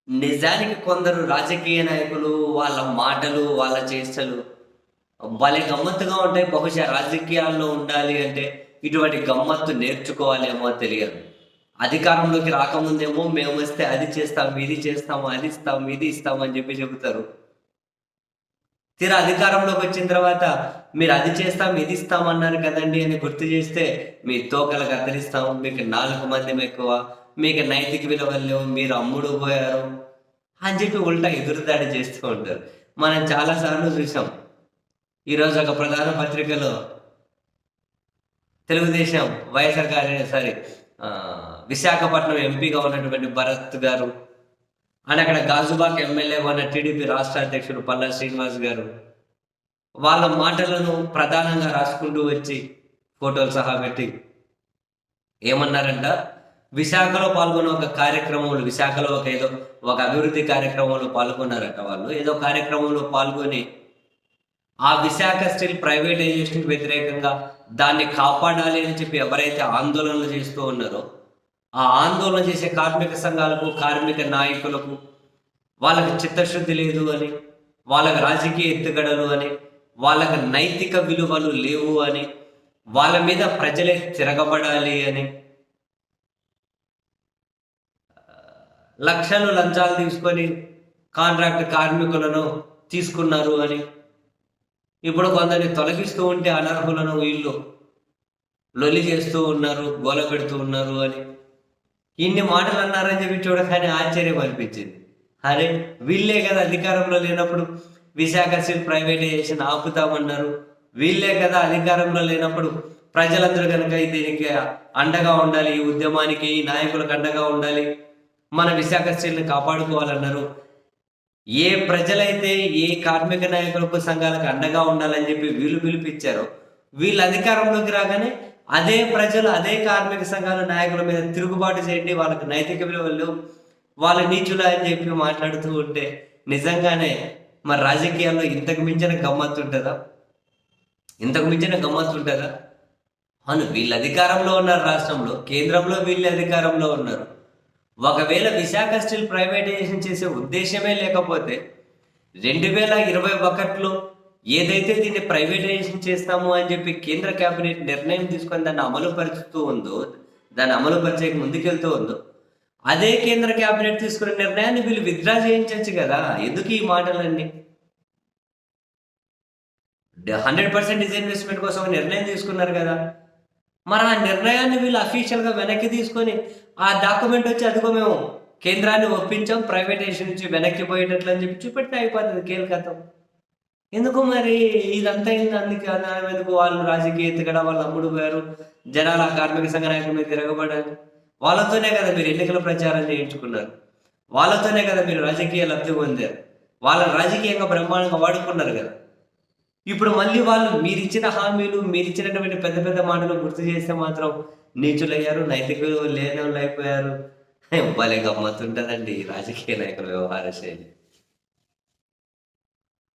నిజానికి కొందరు రాజకీయ నాయకులు, వాళ్ళ మాటలు, వాళ్ళ చేష్టలు భలే గమ్మత్తుగా ఉంటాయి. బహుశా రాజకీయాల్లో ఉండాలి అంటే, ఇటువంటి గమ్మత్తు నేర్చుకోవాలేమో తెలియదు. అధికారంలోకి రాకముందేమో మేమొస్తే అది చేస్తాం, ఇది చేస్తాము, అది ఇస్తాం, ఇది ఇస్తాం అని చెబుతారు. తీరా అధికారంలోకొచ్చిన తర్వాత మీరు అది చేస్తాం, ఇది ఇస్తాం అన్నారు కదండీ అని గుర్తు చేస్తే, మీ తోకలు కత్తిరిస్తాం, మీకు 4 మందిం ఎక్కువ, మీకు నైతిక విలువలు లేవు, మీరు అమ్ముడు పోయారు అని చెప్పి ఉల్టా ఎదురుదాడి చేస్తూ ఉంటారు. మనం చాలా సార్లు చూసాం. ఈరోజు ఒక ప్రధాన పత్రికలో తెలుగుదేశం వైఎస్ఆర్ సారీ విశాఖపట్నం ఎంపీగా ఉన్నటువంటి భరత్ గారు అండ్ అక్కడ గాజుబాక్ ఎమ్మెల్యేగా ఉన్న టీడీపీ రాష్ట్ర అధ్యక్షుడు పల్లా శ్రీనివాస్ గారు వాళ్ళ మాటలను ప్రధానంగా రాసుకుంటూ వచ్చి ఫోటోలు సహా పెట్టి ఏమన్నారంట, విశాఖలో పాల్గొన్న ఒక కార్యక్రమంలో, విశాఖలో ఒక అభివృద్ధి కార్యక్రమంలో పాల్గొన్నారట. వాళ్ళు ఏదో కార్యక్రమంలో పాల్గొని ఆ విశాఖ స్టీల్ ప్రైవేటైజేషన్కి వ్యతిరేకంగా దాన్ని కాపాడాలి అని చెప్పి ఎవరైతే ఆందోళనలు చేస్తూ ఉన్నారో, ఆ ఆందోళన చేసే కార్మిక సంఘాలకు, కార్మిక నాయకులకు వాళ్ళకి చిత్తశుద్ధి లేదు అని, వాళ్ళకి రాజకీయ ఎత్తుగడలు అని, వాళ్ళకి నైతిక విలువలు లేవు అని, వాళ్ళ మీద ప్రజలే తిరగబడాలి అని, లక్షలు లంచాలు తీసుకొని కాంట్రాక్ట్ కార్మికులను తీసుకున్నారు అని, ఇప్పుడు కొందరిని తొలగిస్తూ ఉంటే అనర్హులను వీళ్ళు లొల్లి చేస్తూ ఉన్నారు, గోల పెడుతూ ఉన్నారు అని ఇన్ని మాటలు అన్నారని చెప్పి చూడగానే ఆశ్చర్యం అనిపించింది. అరే, వీళ్ళే కదా అధికారంలో లేనప్పుడు విశాఖ స్టీల్ ప్రైవేటైజేషన్ ఆపుతామన్నారు, వీళ్ళే కదా అధికారంలో లేనప్పుడు ప్రజలందరూ కనుక దీనికి అండగా ఉండాలి, ఈ ఉద్యమానికి ఈ నాయకులకు అండగా ఉండాలి, మన విశాఖ స్టీల్ని కాపాడుకోవాలన్నారు. ఏ ప్రజలైతే ఏ కార్మిక నాయకులకు సంఘాలకు అండగా ఉండాలని చెప్పి వీళ్ళు పిలిపించారో, వీళ్ళు అధికారంలోకి రాగానే అదే ప్రజలు అదే కార్మిక సంఘాల నాయకుల మీద తిరుగుబాటు చేయండి, వాళ్ళకి నైతిక విలువలు, వాళ్ళ నీచులా అని చెప్పి మాట్లాడుతూ ఉంటే నిజంగానే మరి రాజకీయాల్లో ఇంతకు మించిన గమ్మత్తు ఉంటుందా? ఇంతకు మించిన గమ్మత్తు ఉంటుందా? అవును, వీళ్ళు అధికారంలో ఉన్నారు రాష్ట్రంలో, కేంద్రంలో వీళ్ళు అధికారంలో ఉన్నారు. ఒకవేళ విశాఖ స్టీల్ ప్రైవేటైజేషన్ చేసే ఉద్దేశమే లేకపోతే 2021లో ఏదైతే దీన్ని ప్రైవేటైజేషన్ చేస్తాము అని చెప్పి కేంద్ర కేబినెట్ నిర్ణయం తీసుకొని దాన్ని అమలుపరుచుతూ ఉందో, దాన్ని అమలుపరిచేకి ముందుకెళ్తూ ఉందో, అదే కేంద్ర కేబినెట్ తీసుకున్న నిర్ణయాన్ని వీళ్ళు విత్డ్రా చేయించవచ్చు కదా. ఎందుకు ఈ మాటలన్నీ? 100% డిస్ఇన్వెస్ట్మెంట్ కోసం నిర్ణయం తీసుకున్నారు కదా. మరి ఆ నిర్ణయాన్ని వీళ్ళు అఫీషియల్గా వెనక్కి తీసుకొని ఆ డాక్యుమెంట్ వచ్చి అదిగో మేము కేంద్రాన్ని ఒప్పించాం, ప్రైవేటైజేషన్ నుంచి వెనక్కి పోయేటట్లు అని చెప్పి చూపెడితే అయిపోతుంది కేల్కతం. ఎందుకు మరి ఇదంతా అందుకే ఎందుకు వాళ్ళు రాజకీయ ఎత్తుగడ, వాళ్ళు అమ్ముడు పోయారు, జనాల కార్మిక సంఘ నాయకుల మీద తిరగబడారు. వాళ్ళతోనే కదా మీరు ఎన్నికల ప్రచారం చేయించుకున్నారు, వాళ్ళతోనే కదా మీరు రాజకీయ లబ్ధి పొందారు, వాళ్ళ రాజకీయంగా బ్రహ్మాండంగా వాడుకున్నారు కదా. ఇప్పుడు మళ్ళీ వాళ్ళు మీరిచ్చిన హామీలు, మీరిచ్చినటువంటి పెద్ద పెద్ద మాటలు గుర్తు చేస్తే మాత్రం నీచులయ్యారు, నైతికులు లేని వాళ్ళు అయిపోయారు. భలే గమ్మత్తుంటుందండి రాజకీయ నాయకుల వ్యవహార శైలి.